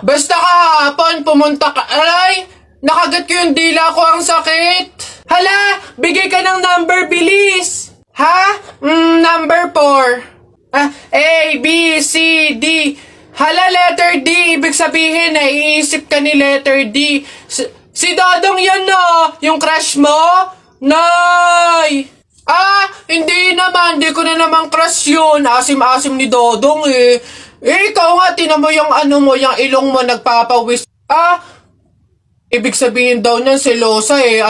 Basta kahapon, pumunta ka. Aray! Nakagat ko yung dila ko, ang sakit. Hala! Bigay ka ng number, bilis! Ha? Number 4. A, B, C, D. Hala, letter D. Ibig sabihin, naiisip ka ni letter D. Si Dodong yan na! Yung crush mo? Nay! Hindi naman. Hindi ko na naman crush yun. Asim-asim ni Dodong eh. Ikaw nga, tinan mo yung yung ilong mo nagpapawis. Ibig sabihin daw niyan selosa eh.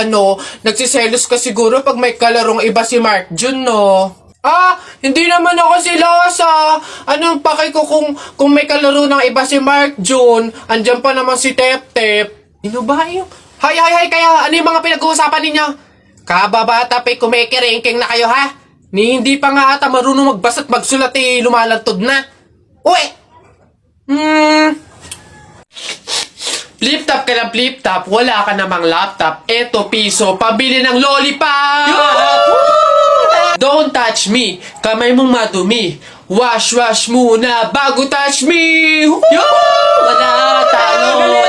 Nagsiselos ka siguro pag may kalarong iba si Mark Jun, no? Hindi naman ako selosa. Anong paki ko kung may kalaro ng iba si Mark Jun? Andyan pa naman si Tep Tep. Ano ba yung... Hay, kaya ano yung mga pinag-uusapan ninyo? Kababata pa'y kumikiringking na kayo, ha? Hindi pa nga ata marunong magbasa at magsulat eh, lumalantod na. Uy! Flip-top ka ng flip-top, wala ka namang laptop. Eto, piso, pabili ng lollipop! Don't touch me, kamay mong madumi. Wash muna bago touch me! Wala, talo, wala.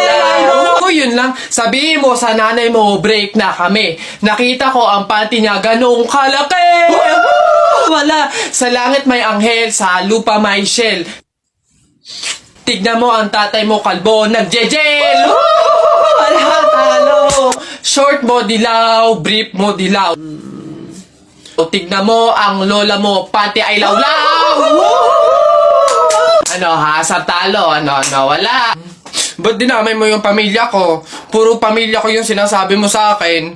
Yun lang, sabihin mo sa nanay mo, break na kami. Nakita ko ang panty niya ganong kalaki! Wala, sa langit may anghel, sa lupa may shell. Tignan mo ang tatay mo kalbo, nagjejel! Wala, talo! Short mo dilaw, brief mo dilaw. O tignan mo ang lola mo, pati ay lawlaw! Sa talo, wala. Ba't dinamay mo yung pamilya ko? Puro pamilya ko yung sinasabi mo sa akin.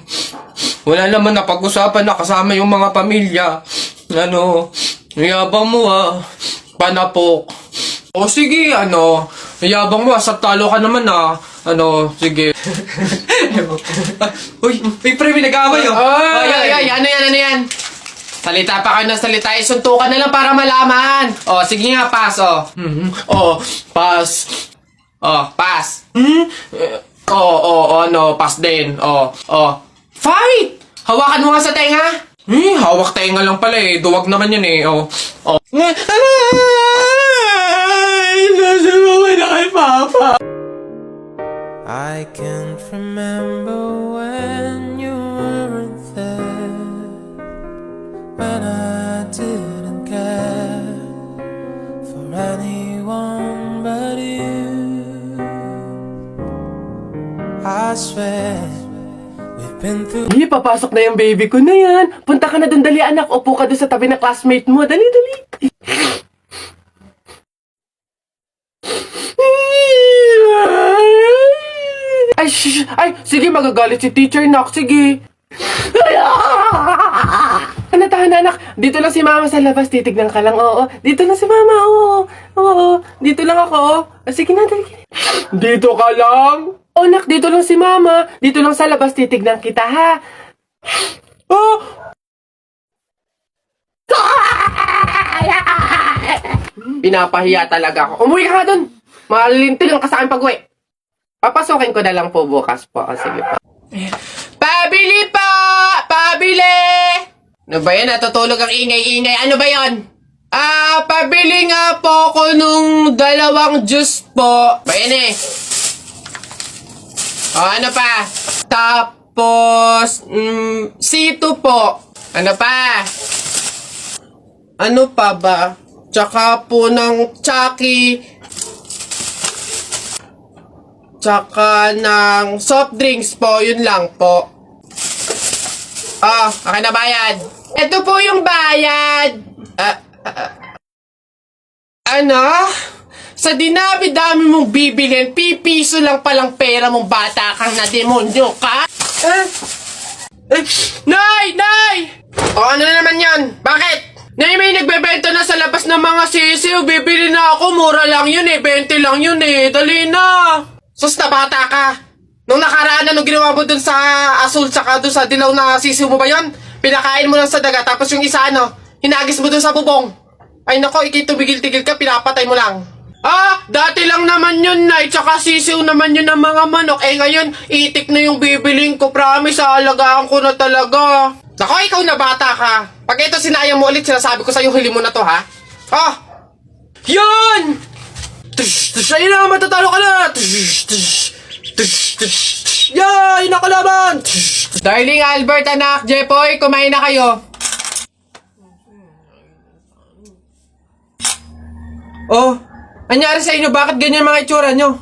Wala naman napag-usapan na kasama yung mga pamilya. Yabang mo panapok. O sige, yabang mo, sa talo ka naman sige. Uy, pre, may nag-away Ano yan? Salita pa kayo ng salita, isuntukan na lang para malaman. Sige nga, pass, pass. Pass. Pass din. Fight! Hawakan mo nga sa tenga. Hawak tenga lang pala eh. Duwag naman yun eh. Nasubukan na kay Papa. I can't remember when you weren't there, when I didn't care for anyone but you. I swear we've been through. Papasok na yung baby ko na yan. Punta ka na dun, dali anak. Upo ka dun sa tabi ng classmate mo. Dali. Ay, sige, magagalit si teacher, nak. Sige. Tahan anak. Dito lang si mama sa labas. Titignan ka lang, oo. Dito lang si mama, oo. Dito lang ako. Sige na, dali. Dito ka lang? Nak, dito lang si mama. Dito lang sa labas, titignan kita, ha? Pinapahiya talaga ako. Umuwi ka nga dun. Malilintil lang ka sa akin pag-uwi. Papasukin ko na lang po bukas po. Sige po. Pabili po! Pabili! Ano ba yan? Natutulog ang ingay-ingay. Ano ba yan? Pabili nga po ko nung 2 juice po. Ba yan eh? Ano pa? Tapos, C2 po. Ano pa? Ano pa ba? Tsaka po ng Chucky. Tsaka ng soft drinks po. Yun lang po. Okay na bayad. Ito po yung bayad. Sa dinabi-dami mong bibilhin, pipiso lang palang pera mong bata kang na demonyo ka? Nay! Ano na naman yan? Bakit? Nay, may nagbebenta na sa labas ng mga sisiw. Bibili na ako. Mura lang yun eh. 20 lang yun eh. Dali na. Sus na bata ka. Nung nakaraan na, nung ginawa mo dun sa asul tsaka dun sa dilaw na sisiw mo ba yun? Pinakain mo lang sa daga. Tapos yung isa hinagis mo dun sa bubong. Ay nako, ikitumigil-tigil ka. Pinapatay mo lang. Dati lang naman yun, Nay. Tsaka sisiw naman yun ng mga manok. Ngayon, itik na yung bibiling ko. Promise, aalagaan ko na talaga. Nako, ikaw na bata ka. Pag ito sinayang mo ulit, sinasabi ko sa'yo, huli mo na to, ha? Yun! Ayun na, matatalo ka na! Yay! Nakalaban! Darling Albert, anak, Jepoy, kumain na kayo. Oh, anyari sa inyo? Bakit ganyan mga itsura nyo?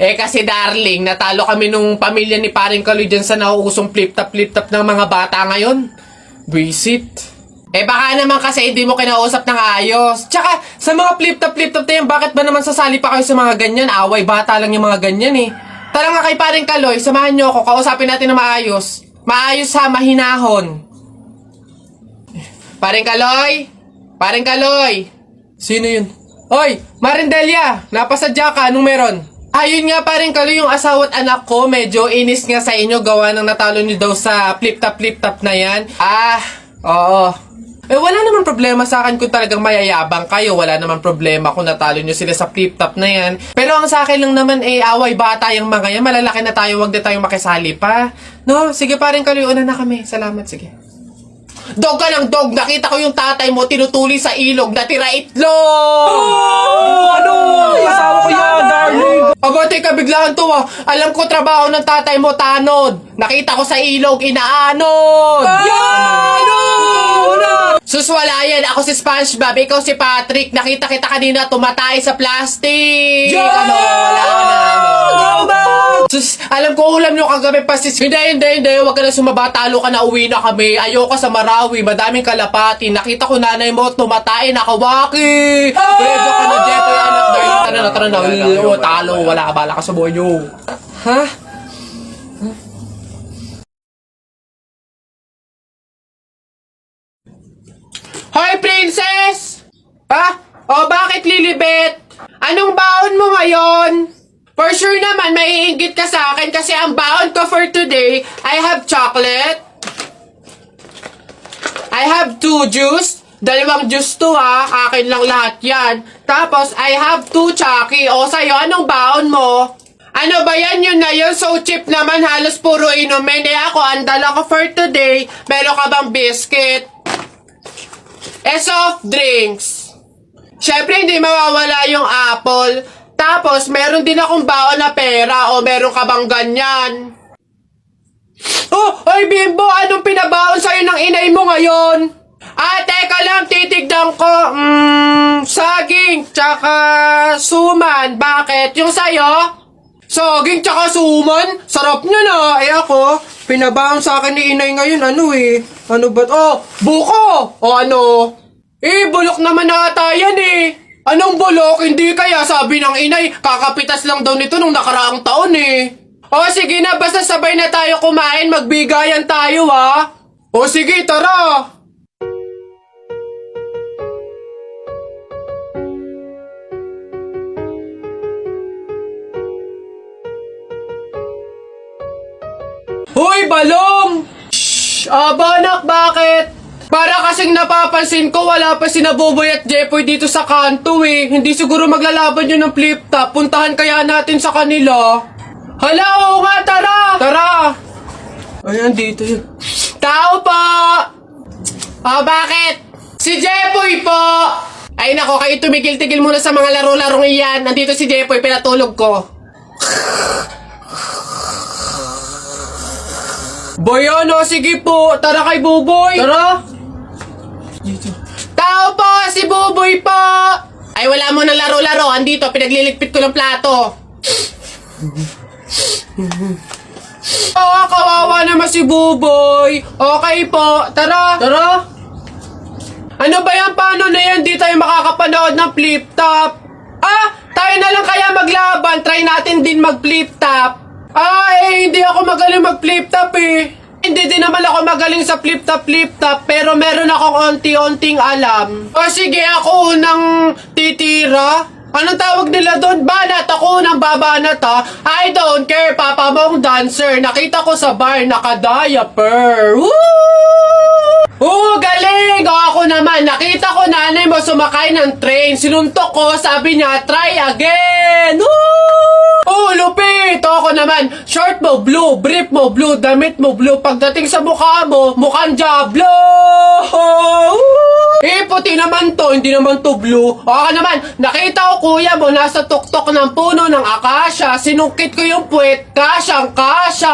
Eh kasi darling, natalo kami nung pamilya ni paring Kaloy dyan sa nauusong flip-top ng mga bata ngayon. Visit. Eh baka naman kasi hindi mo kinausap ng ayos. Tsaka, sa mga flip-top na yan, bakit ba naman sasali pa kayo sa mga ganyan? Away, bata lang yung mga ganyan eh. Tara nga kay paring Kaloy, samahan nyo ako, kausapin natin na maayos. Maayos ha, mahinahon. Paring Kaloy? Paring Kaloy? Sino yun? Hoy, Marindelia, napasadya ka, anong meron? Ayun nga paring Kaloy, yung asawa at anak ko, medyo inis nga sa inyo, gawa ng natalo nyo daw sa flip-top na yan. Oo. Eh wala naman problema sa akin kung talagang mayayabang kayo, wala naman problema kung natalo nyo sila sa flip-top na yan. Pero ang sa akin lang naman away bata yung mga yan, malalaki na tayo, wag na tayong makisali pa. No, sige paring Kaloy, una na kami, salamat, sige. Dog ka ng dog! Nakita ko yung tatay mo tinutuli sa ilog na tira itlog! Ano? Asawa ko yan, darling! Aba, teka, biglaan to ah. Alam ko trabaho ng tatay mo, tanod. Nakita ko sa ilog, inaanod! Suswalayan, ako si SpongeBob, ikaw si Patrick. Nakita kita kanina tumatay sa plastic! Wala na. Sus, alam ko ulam nyo kagabi pa sis. Hindi. Huwag ka na sumaba. Talo ka na, uwi na kami. Ayoko sa Marawi. Madaming kalapati. Nakita ko nanay mo tumatay. Nakawaki. Pwede ka na, Jepoy, anak. Tara na. Talo. Wala ka. Bala ka sa buhay nyo. Ha? Hoy, princess! Ha? O, bakit Lilibet? Anong baon mo ngayon? For sure naman, maiinggit ka sa akin kasi ang baon ko for today, I have chocolate. I have 2 juice. 2 juice to ha. Akin lang lahat yan. Tapos, I have 2 Chucky. O, sa'yo, anong baon mo? Ano ba yan? Yun na yun. So cheap naman. Halos puro inumin. Eh ako, ang dala ko for today, meron ka bang biscuit? Soft drinks. Syempre, hindi mawawala yung apple. Tapos, meron din akong baon na pera o meron ka bang ganyan? Oh, ay Bimbo, anong pinabaon sa'yo ng inay mo ngayon? Teka lang, titignan ko. Saging, tsaka suman. Bakit? Yung sa'yo? Saging, tsaka suman? Sarap niya na. Eh ako, pinabaon sa akin ni inay ngayon, Ano ba? Oh, buko! O ano? Bulok naman ata yan Anong bulok? Hindi kaya sabi ng inay, kakapitas lang daw nito nung nakaraang taon O sige na, basta sabay na tayo kumain, magbigayan tayo ha. O sige, tara. Hoy, Balong! Shhh! Aba, anak, bakit? Para kasing napapansin ko, wala pa si Naboboy at Jepoy dito sa kanto Hindi siguro maglalaban yun ng flip-top. Puntahan kaya natin sa kanila. Hala, oo nga, tara! Tara! Ayan, dito yun. Tao po! Bakit? Si Jepoy po! Ay nako, kayo tumigil-tigil muna sa mga laro-larong iyan. Nandito si Jepoy, pinatulog ko. Boy, sige po. Tara kay Buboy. Tara. Tao po, si Buboy po. Ay, wala mo ng laro-laro. Andito, pinagliligpit ko ng plato. Kawawa naman si Buboy. Okay po. Tara. Ano ba yan? Paano na yan? Di tayo makakapanood ng flip-top. Tayo na lang kaya maglaban. Try natin din mag-flip-top. Hindi ako magaling mag-flip-top Hindi din naman ako magaling sa flip-top, pero meron akong onti-onting alam. O sige, ako unang titira. Anong tawag nila doon? Banat! Ako unang babanat ha. I don't care, papa mong dancer. Nakita ko sa bar, naka-diaper. Woo! Galing! O ako naman, nakita ko nanay mo sumakay ng train. Sinuntok ko, sabi niya, try again! Woo! Lupit! O ako naman, short mo blue, brief mo blue, damit mo blue. Pagdating sa mukha mo, mukhang Diablo! Woo! Eh, puti naman to, hindi naman to blue. O ka naman, nakita ko kuya mo nasa tuktok ng puno ng akasya. Sinungkit ko yung puwet, kasyang kasya.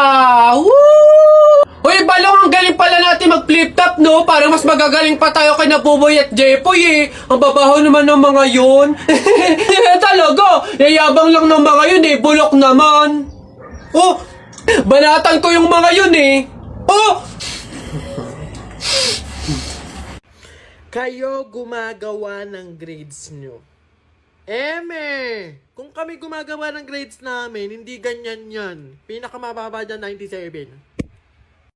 Woo! Uy, Balong, ang galing pala natin mag-flip top, no? Parang mas magagaling pa tayo kay Nabuboy at Jepoy, eh. Ang babaho naman ng mga yun. Talaga, yayabang lang ng mga yun, eh. Bulok naman. Oh, banatan ko yung mga yun, eh. Oh! Kayo gumagawa ng grades nyo. Kung kami gumagawa ng grades namin, hindi ganyan yan. Pinakamababa dyan, 97.